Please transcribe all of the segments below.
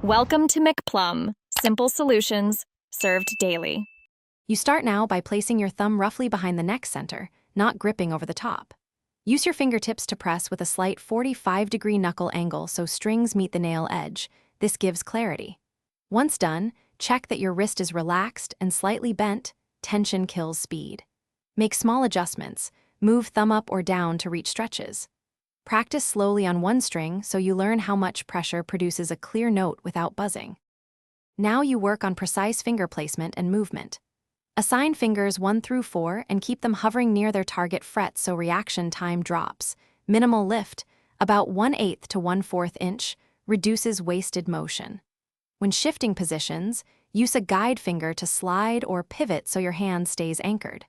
Welcome to McPlum, simple solutions served daily. You start now by placing your thumb roughly behind the neck center, not gripping over the top. Use your fingertips to press with a slight 45-degree knuckle angle so strings meet the nail edge. This gives clarity. Once done, check that your wrist is relaxed and slightly bent. Tension kills speed. Make small adjustments. Move thumb up or down to reach stretches. Practice slowly on one string so you learn how much pressure produces a clear note without buzzing. Now you work on precise finger placement and movement. Assign fingers 1 through 4 and keep them hovering near their target fret so reaction time drops. Minimal lift, about 1/8 to 1/4 inch, reduces wasted motion. When shifting positions, use a guide finger to slide or pivot so your hand stays anchored.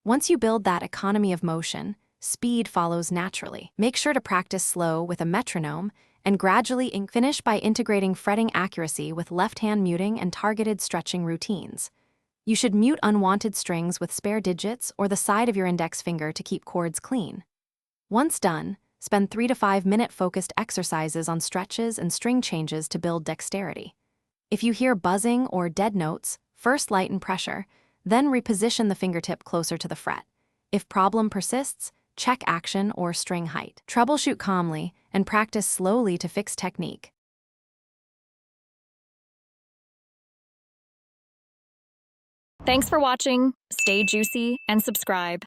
Once you build that economy of motion, speed follows naturally. Make sure to practice slow with a metronome and gradually finish by integrating fretting accuracy with left-hand muting and targeted stretching routines. You should mute unwanted strings with spare digits or the side of your index finger to keep chords clean. Once done, spend 3 to 5 minute focused exercises on stretches and string changes to build dexterity. If you hear buzzing or dead notes, first lighten pressure, then reposition the fingertip closer to the fret. If problem persists, check action or string height. Troubleshoot calmly and practice slowly to fix technique. Thanks for watching. Stay juicy and subscribe.